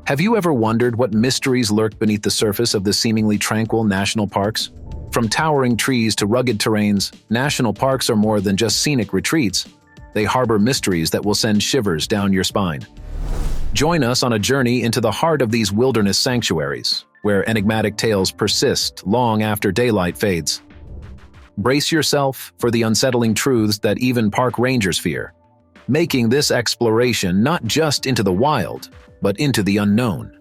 Have you ever wondered what mysteries lurk beneath the surface of the seemingly tranquil national parks? From towering trees to rugged terrains, national parks are more than just scenic retreats. They harbor mysteries that will send shivers down your spine. Join us on a journey into the heart of these wilderness sanctuaries, where enigmatic tales persist long after daylight fades. Brace yourself for the unsettling truths that even park rangers fear, making this exploration not just into the wild, but into the unknown.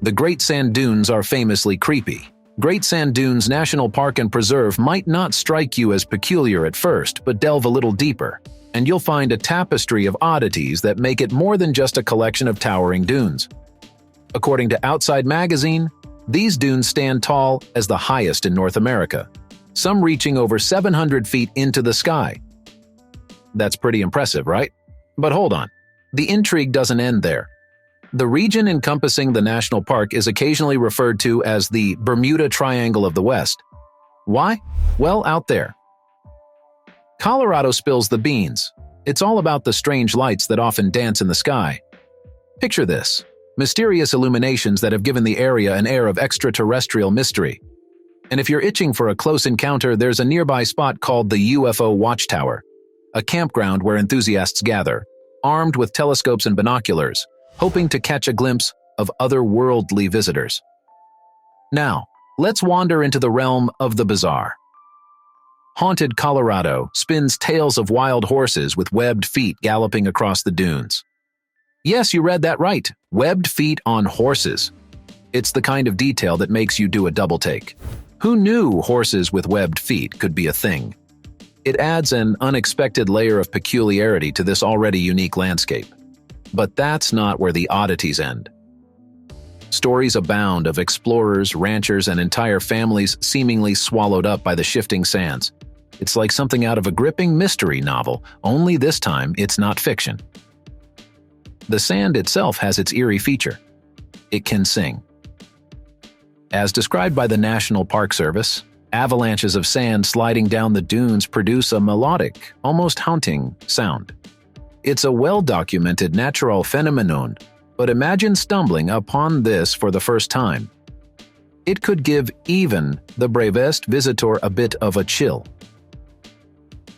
The Great Sand Dunes are famously creepy. Great Sand Dunes National Park and Preserve might not strike you as peculiar at first, but delve a little deeper, and you'll find a tapestry of oddities that make it more than just a collection of towering dunes. According to Outside Magazine, these dunes stand tall as the highest in North America, some reaching over 700 feet into the sky. That's pretty impressive, right? But hold on, the intrigue doesn't end there. The region encompassing the national park is occasionally referred to as the Bermuda Triangle of the West. Why? Well, out there. Colorado spills the beans. It's all about the strange lights that often dance in the sky. Picture this: mysterious illuminations that have given the area an air of extraterrestrial mystery. And if you're itching for a close encounter, there's a nearby spot called the UFO Watchtower, a campground where enthusiasts gather, armed with telescopes and binoculars, hoping to catch a glimpse of otherworldly visitors. Now, let's wander into the realm of the bizarre. Haunted Colorado spins tales of wild horses with webbed feet galloping across the dunes. Yes, you read that right, webbed feet on horses. It's the kind of detail that makes you do a double take. Who knew horses with webbed feet could be a thing? It adds an unexpected layer of peculiarity to this already unique landscape. But that's not where the oddities end. Stories abound of explorers, ranchers, and entire families seemingly swallowed up by the shifting sands. It's like something out of a gripping mystery novel, only this time it's not fiction. The sand itself has its eerie feature. It can sing. As described by the National Park Service, avalanches of sand sliding down the dunes produce a melodic, almost haunting sound. It's a well-documented natural phenomenon, but imagine stumbling upon this for the first time. It could give even the bravest visitor a bit of a chill.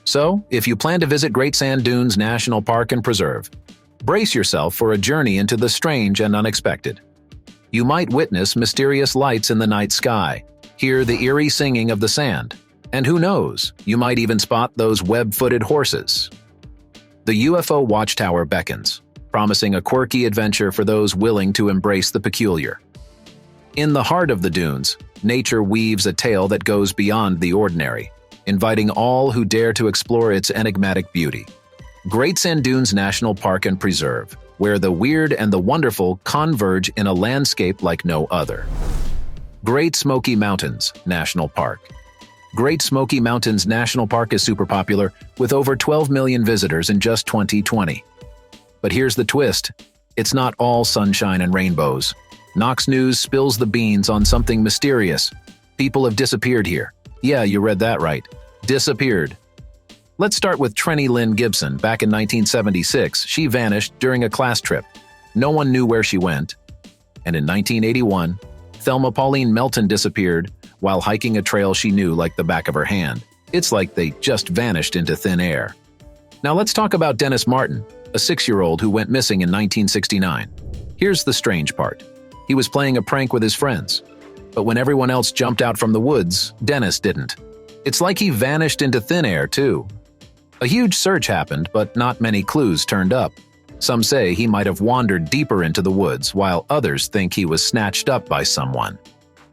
So, if you plan to visit Great Sand Dunes National Park and Preserve, brace yourself for a journey into the strange and unexpected. You might witness mysterious lights in the night sky, hear the eerie singing of the sand, and who knows, you might even spot those web-footed horses. The UFO Watchtower beckons, promising a quirky adventure for those willing to embrace the peculiar. In the heart of the dunes, nature weaves a tale that goes beyond the ordinary, inviting all who dare to explore its enigmatic beauty. Great Sand Dunes National Park and Preserve, where the weird and the wonderful converge in a landscape like no other. Great Smoky Mountains National Park. Great Smoky Mountains National Park is super popular, with over 12 million visitors in just 2020. But here's the twist: it's not all sunshine and rainbows. Knox News spills the beans on something mysterious. People have disappeared here. Yeah, you read that right. Disappeared. Let's start with Trenny Lynn Gibson. Back in 1976, she vanished during a class trip. No one knew where she went. And in 1981, Thelma Pauline Melton disappeared while hiking a trail she knew like the back of her hand. It's like they just vanished into thin air. Now let's talk about Dennis Martin, a 6-year-old who went missing in 1969. Here's the strange part. He was playing a prank with his friends. But when everyone else jumped out from the woods, Dennis didn't. It's like he vanished into thin air, too. A huge search happened, but not many clues turned up. Some say he might have wandered deeper into the woods, while others think he was snatched up by someone.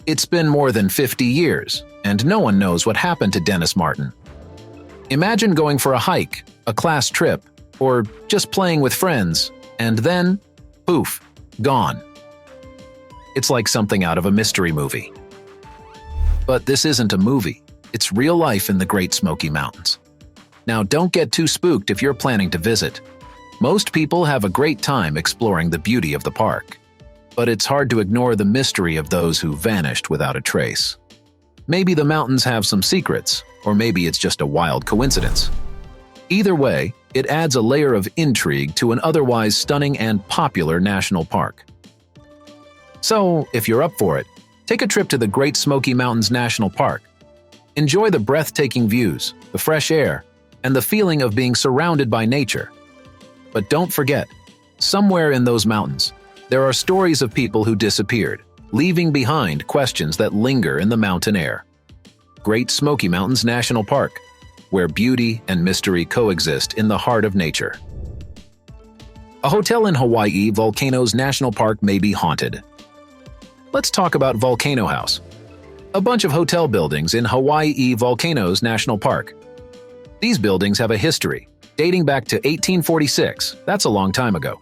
It's been more than 50 years, and no one knows what happened to Dennis Martin. Imagine going for a hike, a class trip, or just playing with friends, and then, poof, gone. It's like something out of a mystery movie. But this isn't a movie. It's real life in the Great Smoky Mountains. Now, don't get too spooked if you're planning to visit. Most people have a great time exploring the beauty of the park. But it's hard to ignore the mystery of those who vanished without a trace. Maybe the mountains have some secrets, or maybe it's just a wild coincidence. Either way, It adds a layer of intrigue to an otherwise stunning and popular national park. So, if you're up for it, take a trip to the Great Smoky Mountains National Park. Enjoy the breathtaking views, the fresh air, and the feeling of being surrounded by nature. But don't forget, somewhere in those mountains, there are stories of people who disappeared, leaving behind questions that linger in the mountain air. Great Smoky Mountains National Park, where beauty and mystery coexist in the heart of nature. A hotel in Hawaii, Volcano's National Park may be haunted. Let's talk about Volcano House, a bunch of hotel buildings in Hawaii, Volcano's National Park. These buildings have a history, dating back to 1846. That's a long time ago.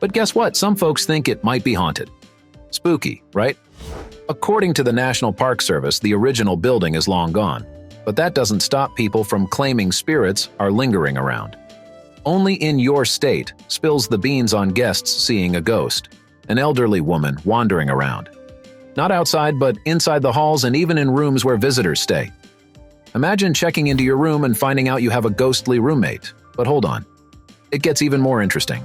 But guess what? Some folks think it might be haunted. Spooky, right? According to the National Park Service, the original building is long gone. But that doesn't stop people from claiming spirits are lingering around. Only in your state spills the beans on guests seeing a ghost, an elderly woman wandering around. Not outside, but inside the halls and even in rooms where visitors stay. Imagine checking into your room and finding out you have a ghostly roommate. But hold on. It gets even more interesting.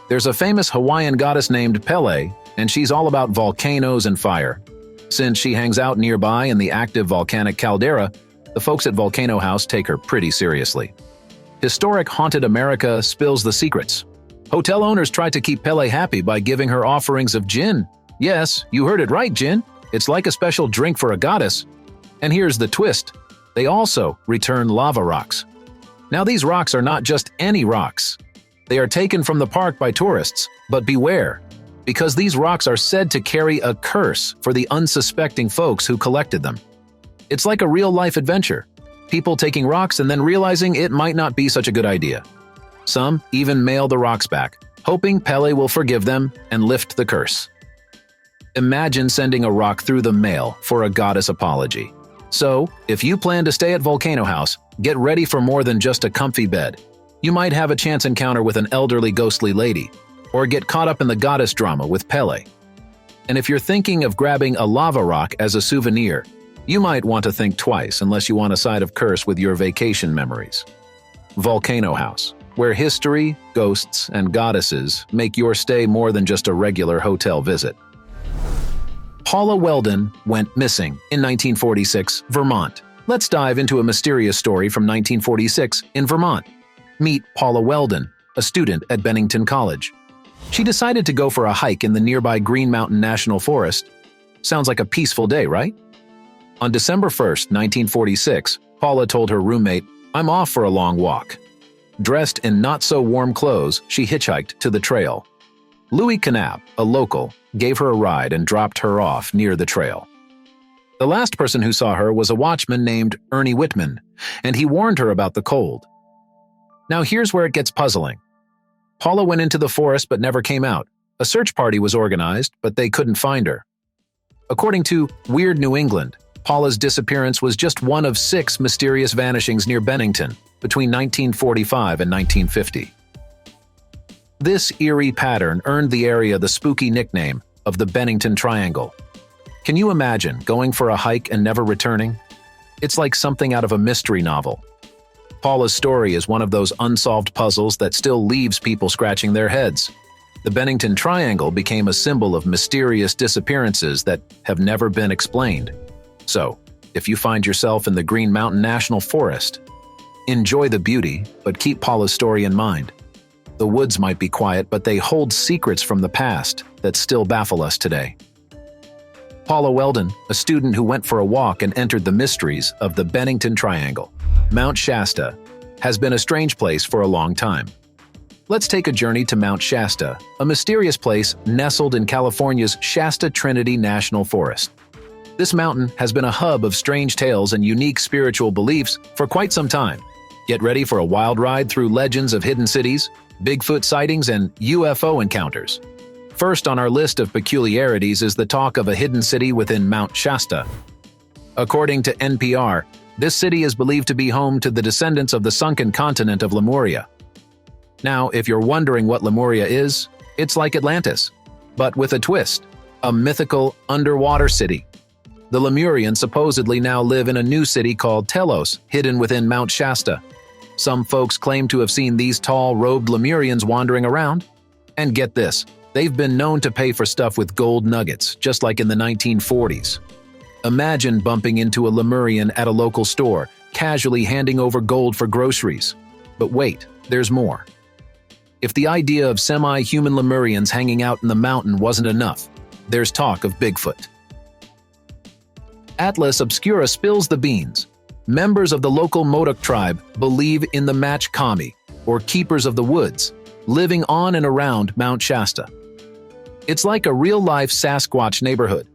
There's a famous Hawaiian goddess named Pele, and she's all about volcanoes and fire. Since she hangs out nearby in the active volcanic caldera, the folks at Volcano House take her pretty seriously. Historic Haunted America spills the secrets. Hotel owners try to keep Pele happy by giving her offerings of gin. Yes, you heard it right, gin. It's like a special drink for a goddess. And here's the twist. They also return lava rocks. Now these rocks are not just any rocks. They are taken from the park by tourists, but beware, because these rocks are said to carry a curse for the unsuspecting folks who collected them. It's like a real-life adventure, people taking rocks and then realizing it might not be such a good idea. Some even mail the rocks back, hoping Pele will forgive them and lift the curse. Imagine sending a rock through the mail for a goddess apology. So, if you plan to stay at Volcano House, get ready for more than just a comfy bed. You might have a chance encounter with an elderly ghostly lady, or get caught up in the goddess drama with Pele. And if you're thinking of grabbing a lava rock as a souvenir, you might want to think twice unless you want a side of curse with your vacation memories. Volcano House, where history, ghosts, and goddesses make your stay more than just a regular hotel visit. Paula Welden went missing in 1946, Vermont. Let's dive into a mysterious story from 1946 in Vermont. Meet Paula Welden, a student at Bennington College. She decided to go for a hike in the nearby Green Mountain National Forest. Sounds like a peaceful day, right? On December 1st, 1946, Paula told her roommate, "I'm off for a long walk." Dressed in not-so-warm clothes, she hitchhiked to the trail. Louis Knapp, a local, gave her a ride and dropped her off near the trail. The last person who saw her was a watchman named Ernie Whitman, and he warned her about the cold. Now here's where it gets puzzling. Paula went into the forest but never came out. A search party was organized, but they couldn't find her. According to Weird New England, Paula's disappearance was just one of 6 mysterious vanishings near Bennington between 1945 and 1950. This eerie pattern earned the area the spooky nickname of the Bennington Triangle. Can you imagine going for a hike and never returning? It's like something out of a mystery novel. Paula's story is one of those unsolved puzzles that still leaves people scratching their heads. The Bennington Triangle became a symbol of mysterious disappearances that have never been explained. So, if you find yourself in the Green Mountain National Forest, enjoy the beauty, but keep Paula's story in mind. The woods might be quiet, but they hold secrets from the past that still baffle us today. Paula Welden, a student who went for a walk and entered the mysteries of the Bennington Triangle. Mount Shasta has been a strange place for a long time. Let's take a journey to Mount Shasta, a mysterious place nestled in California's Shasta Trinity National Forest. This mountain has been a hub of strange tales and unique spiritual beliefs for quite some time. Get ready for a wild ride through legends of hidden cities, Bigfoot sightings, and UFO encounters. First on our list of peculiarities is the talk of a hidden city within Mount Shasta. According to NPR, this city is believed to be home to the descendants of the sunken continent of Lemuria. Now, if you're wondering what Lemuria is, it's like Atlantis, but with a twist, a mythical underwater city. The Lemurians supposedly now live in a new city called Telos, hidden within Mount Shasta. Some folks claim to have seen these tall, robed Lemurians wandering around. And get this, they've been known to pay for stuff with gold nuggets, just like in the 1940s. Imagine bumping into a Lemurian at a local store, casually handing over gold for groceries. But wait, there's more. If the idea of semi-human Lemurians hanging out in the mountain wasn't enough, there's talk of Bigfoot. Atlas Obscura spills the beans. Members of the local Modoc tribe believe in the Match Kami, or Keepers of the Woods, living on and around Mount Shasta. It's like a real-life Sasquatch neighborhood.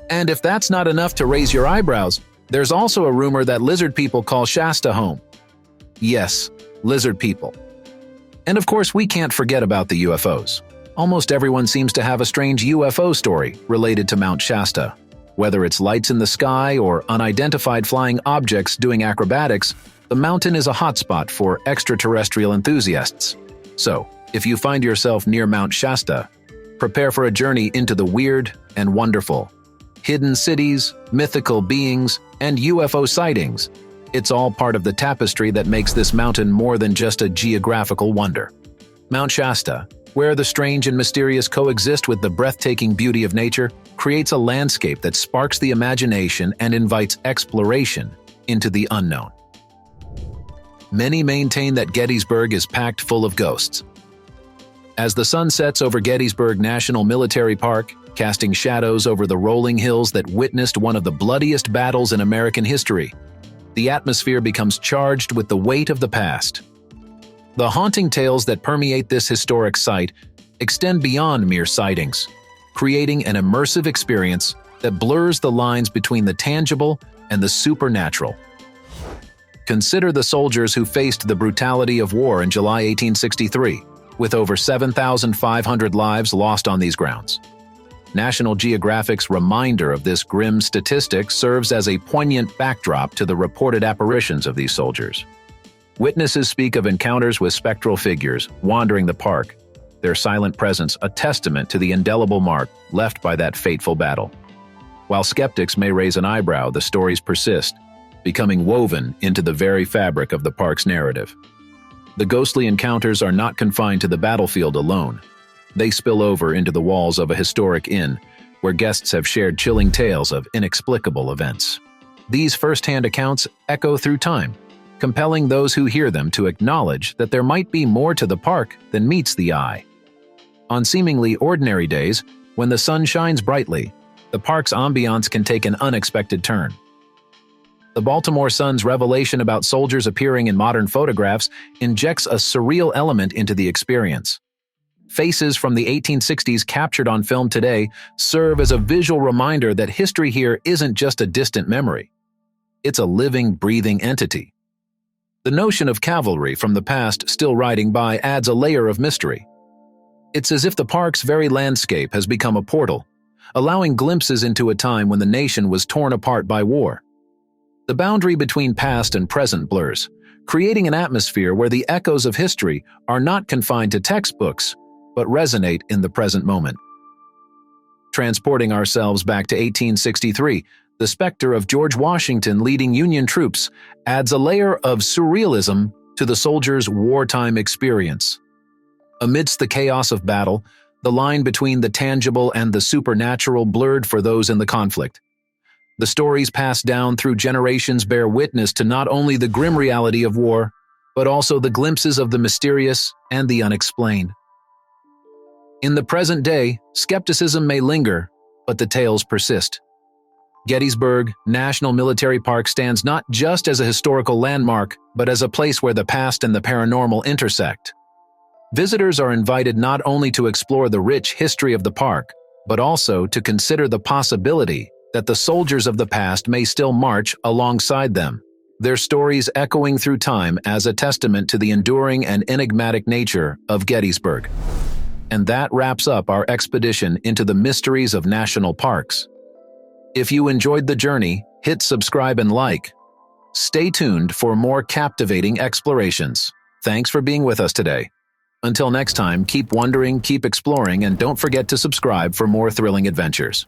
And if that's not enough to raise your eyebrows, there's also a rumor that lizard people call Shasta home. Yes, lizard people. And of course, we can't forget about the UFOs. Almost everyone seems to have a strange UFO story related to Mount Shasta. Whether it's lights in the sky or unidentified flying objects doing acrobatics, the mountain is a hotspot for extraterrestrial enthusiasts. So, if you find yourself near Mount Shasta, prepare for a journey into the weird and wonderful. Hidden cities, mythical beings, and UFO sightings. It's all part of the tapestry that makes this mountain more than just a geographical wonder. Mount Shasta, where the strange and mysterious coexist with the breathtaking beauty of nature, creates a landscape that sparks the imagination and invites exploration into the unknown. Many maintain that Gettysburg is packed full of ghosts. As the sun sets over Gettysburg National Military Park, casting shadows over the rolling hills that witnessed one of the bloodiest battles in American history, the atmosphere becomes charged with the weight of the past. The haunting tales that permeate this historic site extend beyond mere sightings, creating an immersive experience that blurs the lines between the tangible and the supernatural. Consider the soldiers who faced the brutality of war in July 1863, with over 7,500 lives lost on these grounds. National Geographic's reminder of this grim statistic serves as a poignant backdrop to the reported apparitions of these soldiers. Witnesses speak of encounters with spectral figures wandering the park, their silent presence a testament to the indelible mark left by that fateful battle. While skeptics may raise an eyebrow, the stories persist, becoming woven into the very fabric of the park's narrative. The ghostly encounters are not confined to the battlefield alone. They spill over into the walls of a historic inn, where guests have shared chilling tales of inexplicable events. These first-hand accounts echo through time, compelling those who hear them to acknowledge that there might be more to the park than meets the eye. On seemingly ordinary days, when the sun shines brightly, the park's ambiance can take an unexpected turn. The Baltimore Sun's revelation about soldiers appearing in modern photographs injects a surreal element into the experience. Faces from the 1860s captured on film today serve as a visual reminder that history here isn't just a distant memory. It's a living, breathing entity. The notion of cavalry from the past still riding by adds a layer of mystery. It's as if the park's very landscape has become a portal, allowing glimpses into a time when the nation was torn apart by war. The boundary between past and present blurs, creating an atmosphere where the echoes of history are not confined to textbooks, but resonate in the present moment. Transporting ourselves back to 1863, the specter of George Washington leading Union troops adds a layer of surrealism to the soldiers' wartime experience. Amidst the chaos of battle, the line between the tangible and the supernatural blurred for those in the conflict. The stories passed down through generations bear witness to not only the grim reality of war, but also the glimpses of the mysterious and the unexplained. In the present day, skepticism may linger, but the tales persist. Gettysburg National Military Park stands not just as a historical landmark, but as a place where the past and the paranormal intersect. Visitors are invited not only to explore the rich history of the park, but also to consider the possibility that the soldiers of the past may still march alongside them, their stories echoing through time as a testament to the enduring and enigmatic nature of Gettysburg. And that wraps up our expedition into the mysteries of national parks. If you enjoyed the journey, hit subscribe and like. Stay tuned for more captivating explorations. Thanks for being with us today. Until next time, keep wondering, keep exploring, and don't forget to subscribe for more thrilling adventures.